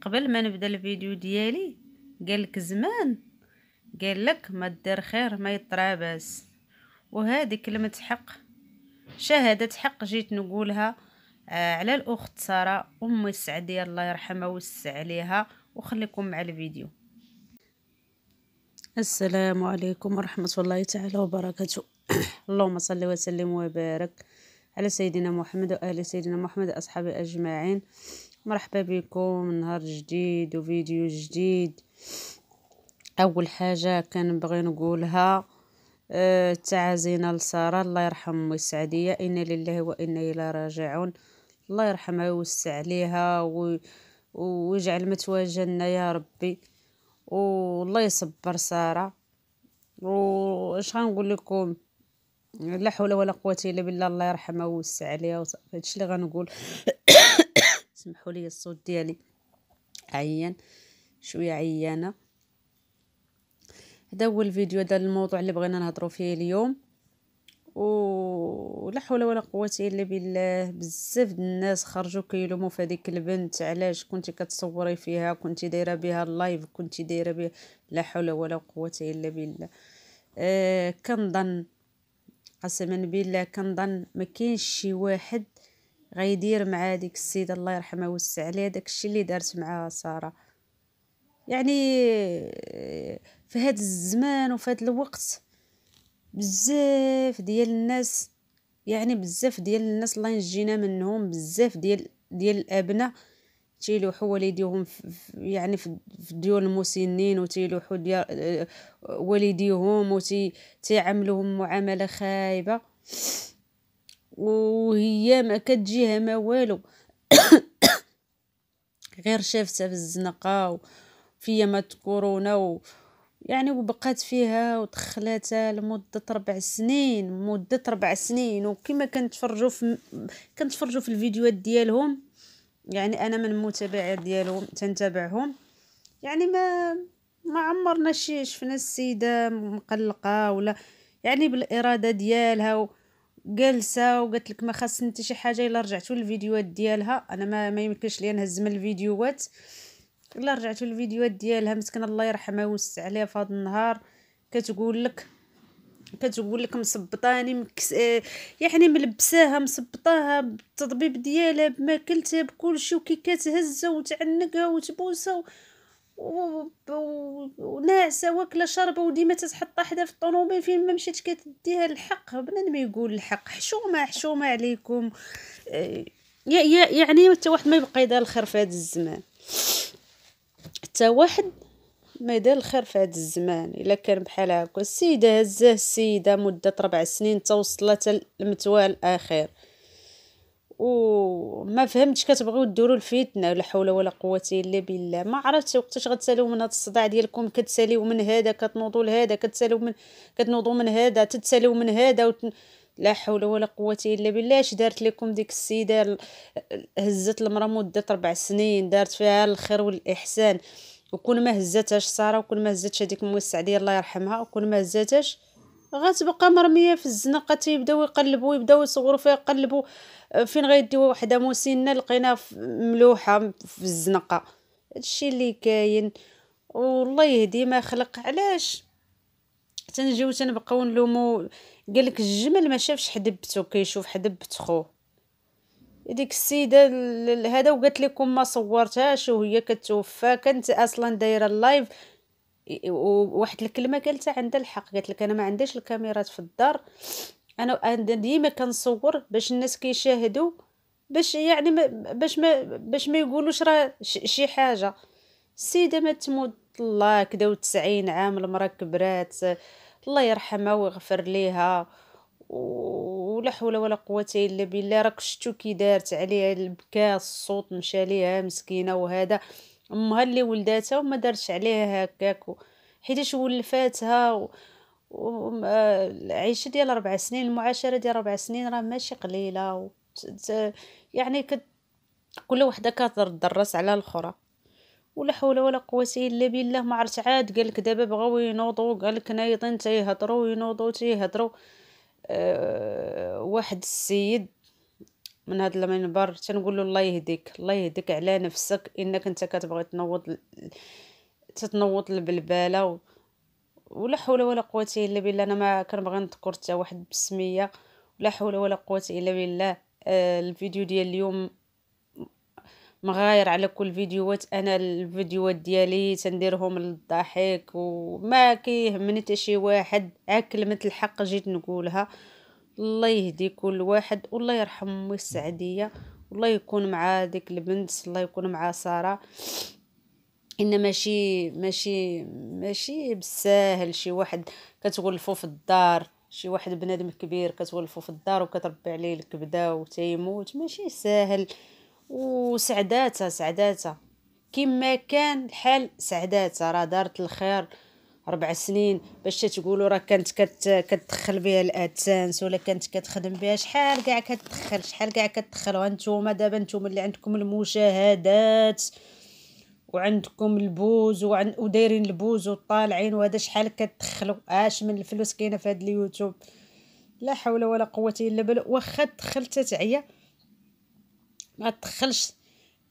قبل ما نبدا الفيديو ديالي قالك زمان، قالك ما دير خير ما يطرى باس. وهذه كلمة حق، شهادة حق جيت نقولها على الاخت ساره امي السعديه الله يرحمها ويوسع عليها. وخليكم مع الفيديو. السلام عليكم ورحمه الله تعالى وبركاته. اللهم صل وسلم وبارك على سيدنا محمد وآل سيدنا محمد أصحابه أجمعين. مرحبا بكم نهار جديد وفيديو جديد. أول حاجة كنبغي نقولها تعازينا لسارة الله يرحم السعدية، إنا لله وإنا إليه راجعون. الله يرحمها ويوسع عليها ويجعل مثواها جنة يا ربي، والله يصبر سارة. واش غنقول لكم، لا حول ولا قوه الا بالله، الله يرحمها ويوسع عليها. هادشي اللي غنقول. سمحوا لي الصوت ديالي عيان شويه، عيانه. هذا هو الفيديو، هذا الموضوع اللي بغينا نهضروا فيه اليوم. ولا حول ولا قوه الا بالله، بزاف الناس خرجوا كيلوموا في هذيك البنت، علاش كنتي كتصوري فيها، كنتي دايره بها اللايف، كنتي دايره بها. لا حول ولا قوه الا بالله. كنظن قسما بالله، كنظن ما كاينش شي واحد غيدير مع ديك السيده الله يرحمها ويوسع عليها داكشي اللي دارت مع ساره. يعني في هذا الزمان وفي هذا الوقت بزاف ديال الناس، يعني بزاف ديال الناس الله ينجينا منهم، بزاف ديال الابناء تيلوحوا والديهم يعني في ديال المسنين، وتيلوحوا ديال والديهم تيعاملوهم معامله خايبه، وهي ما كتجيها ما والو. غير شافتها في الزنقه وفي ايامات كورونا يعني وبقات فيها ودخلاتها لمده 4 سنين، مده 4 سنين. وكما كنتفرجوا في الفيديوهات ديالهم، يعني انا من المتابعات ديالهم تنتابعهم، يعني ما عمرنا شفنا السيده مقلقه ولا يعني بالاراده ديالها جالسه وقالت لك ما خاص انت شي حاجه. الا رجعتوا للفيديوهات ديالها، انا ما يمكنش لي نهز من الفيديوهات. الا رجعتوا للفيديوهات ديالها مسكنه الله يرحمها ويوسع عليها في هذا النهار، كتقول لك مصبطاني يعني ملبساها مصبطاها بالتضبيب ديالها بماكلتها بكل شيء، وكي كتهزها وتعنقها وتبوسها وناعسه واكله شاربه، وديما تتحط حدا في الطوموبيل فين ما مشات كتديها. الحق بنادم يقول الحق. حشومه عليكم. يعني حتى واحد ما يبقى يدير الخير في هذا الزمان، حتى واحد ما يدير الخير في هذا الزمان. الا كان بحال هكا السيده هزاه السيده مده 4 سنين توصلت لمتواه الاخير، وما فهمتش كتبغيو ديروا الفتنه. لا حول ولا قوه الا بالله. ما عرفتش وقتاش غتساليو من هذا الصداع ديالكم، كتساليو من هذا كتنوضوا لهذا، كتنوضوا من هذا تتساليو من هذا لا حول ولا قوه الا بالله. اش دارت لكم ديك السيده؟ هزت المراه مده 4 سنين، دارت فيها الخير والاحسان. وكون ما هزتهاش ساره، وكون ما هزتش هذيك ام السعديه الله يرحمها، وكون ما هزتهاش غتبقى مرميه في الزنقه. تيبداو يقلبوا، يبداو يصوروا فيها، يقلبوا فين غيديو وحده مسنه لقيناها ملوحه في الزنقه. هادشي اللي كاين، والله يهدي ما خلق. علاش تنجيو تنبقاو نلومو؟ قالك الجمل ما شافش حدبته كيشوف حدبت خوه. ديك السيده هذا وقالت لكم ما صورتهاش وهي كتوفى، كانت اصلا دايره اللايف. وواحد الكلمه قالتها عندها الحق، قالت لك انا ما عنديش الكاميرات في الدار، انا ديما كنصور باش الناس كيشاهدوا، باش يعني باش ما يقولوش راه شي حاجه. السيده ما تموت الله كدا و90 عام، المراه كبرات الله يرحمها ويغفر ليها. ولا حول ولا قوه الا بالله. راك شفتو كي دارت عليها البكاء، الصوت مشى ليها مسكينه. وهذا امها اللي ولداتها وما دارش عليها هكاك، حيتاش ولفاتها العيشه ديال 4 سنين، المعاشره ديال 4 سنين راه ماشي قليله. يعني كل وحده كتدرس على الاخرى. ولا حول ولا قوه الا بالله. ما عرفت عاد قالك دابا بغاو ينوضوا، قالك نايضين تيهضروا، ينوضوا تيهضروا. واحد السيد من هذا المنبر تنقول له الله يهديك، الله يهديك على نفسك، انك انت كتبغي تتنوض البلباله ولا حول ولا قوه الا بالله. انا ما كنبغي نذكر حتى واحد بسميه، ولا حول ولا قوه الا بالله. الفيديو ديال اليوم مغاير على كل فيديوهات. انا الفيديوهات ديالي تنديرهم للضحك وما كيهمني حتى شي واحد، كلمه الحق جيت نقولها. الله يهدي كل واحد، والله يرحم امي السعديه، والله يكون مع ديك البنت، الله يكون مع ساره. ان ماشي بالساهل شي واحد كتولفو في الدار، شي واحد بنادم كبير كتولفو في الدار وكتربي عليه الكبده وتيموت، ماشي ساهل. سعداتها كما كان الحال، سعداتها راه دارت الخير 4 سنين باش تقولوا راه كانت كتدخل بها الادسانس ولا كانت كتخدم بها. شحال كاع كتدخل، شحال كاع كتدخلوا انتوما دابا، انتوما اللي عندكم المشاهدات وعندكم البوز ودايرين البوز وطالعين وهذا، شحال كتدخلوا من الفلوس كاينه في هذا اليوتيوب. لا حول ولا قوه الا بالله. واخا دخلت تعيا ما تدخلش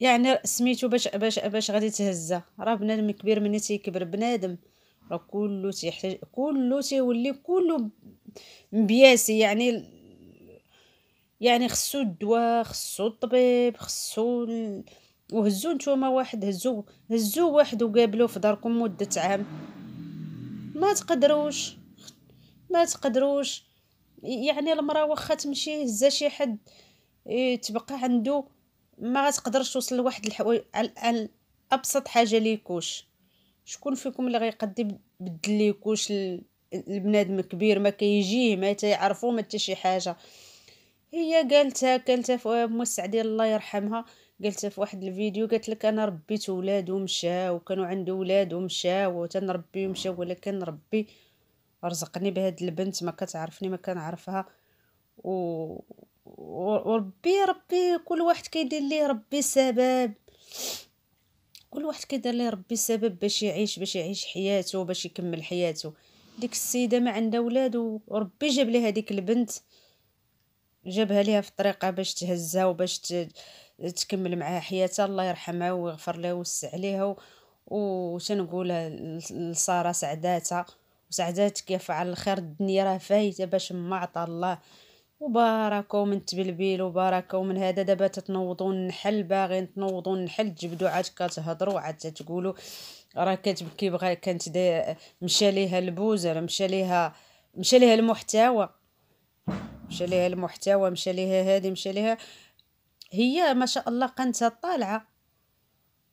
يعني سميتو باش غادي تهزا. راه بنادم كبير مني تيكبر بنادم، راه كله تيحتاج، كله تيولي كله مبياسي. يعني خصو الدواء، خصو الطبيب، وهزو نتوما واحد، هزو واحد وقابلوه في داركم مدة عام. ما تقدروش، ما تقدروش. يعني المراه واخا تمشي هزا شي حد تبقى عنده، ما غتقدرش توصل لواحد الحوايج على ابسط حاجه ليكوش. شكون فيكم اللي غيقدي بدل ليكوش البنادم كبير ما كيجيه ما تيعرفو ما حتى شي حاجه. هي قالتها في ام السعديه الله يرحمها، قالتها في واحد الفيديو، قالت لك انا ربيت ولاد ومشاو، وكانوا عندي ولاد ومشاو وتنربي ومشاو، ولكن ربي رزقني بهاد البنت ما كتعرفني ما كنعرفها. و... وربي كل واحد كيدير ليه ربي سبب، كل واحد كيدير ليه ربي سبب باش يعيش حياته، باش يكمل حياته. ديك السيده ما عندها ولاد وربي جاب ليها هذيك البنت، جابها ليها في الطريقه باش تهزها وباش تكمل معها حياتها. الله يرحمها ويغفر لها ويوسع عليها. وتنقولها لساره سعداتها وسعداتك يا فعل الخير. الدنيا راه فايته باش ما عطى الله. وباركه من تبلبيل وباركه من هذا. دابا تتنوضوا النحل، باغيين تنوضوا النحل، تجبدوا عاد كتهضروا عاد تقولوا راه كتبكي بغا كانت مشى ليها البوز، راه مشى ليها المحتوى، مشى ليها هذه، مشى ليها. هي ما شاء الله قنتها طالعه،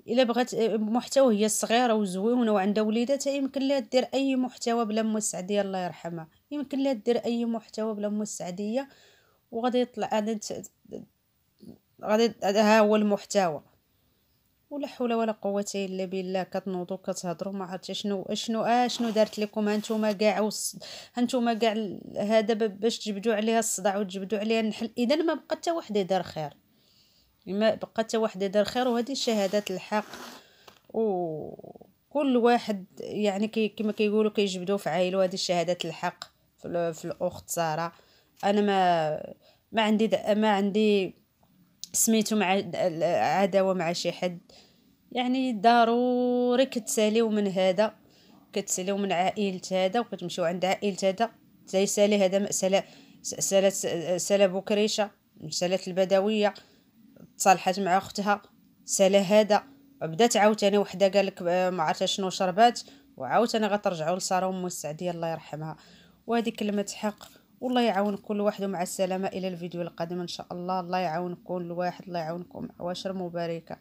الا بغات محتوى هي صغيره وزوينه وعندها وليدات، يمكن لها دير اي محتوى بلا ام السعديه الله يرحمها، يمكن لها دير اي محتوى بلا ام السعديه وغادي يطلع غادي ها هو المحتوى. ولا حول ولا قوه الا بالله. كتنوضوا كتهضروا ما عرفتش شنو دارت لكم هانتوما كاع هانتوما كاع هذا باش تجبدوا عليها الصداع وتجبدوا عليها النحل. اذا ما بقى حتى واحد يدار خير، ما بقى حتى واحد يدار خير. وهذه شهادات الحق. وكل واحد يعني كما كيقولوا كيجبدوا في عائله. وهذه شهادات الحق في الاخت ساره. انا ما عندي سميتو مع عداوه مع شي حد. يعني ضروري كتساليو من هذا، كتساليو من عائله هذا وكتمشيو عند عائله هذا. زي سالي هذا سالا بكريشه، سالات البدويه، تصالحات مع اختها، سالا هذا، بدات عاوتاني وحده قالك ما عرفتش شنو شربات، وعاوتاني غترجعوا لساره ام السعديه الله يرحمها. وهذه كلمه حق. والله يعاون كل واحد. ومع السلامه الى الفيديو القادم ان شاء الله. الله يعاون كل واحد، الله يعاونكم. عواشر مباركه.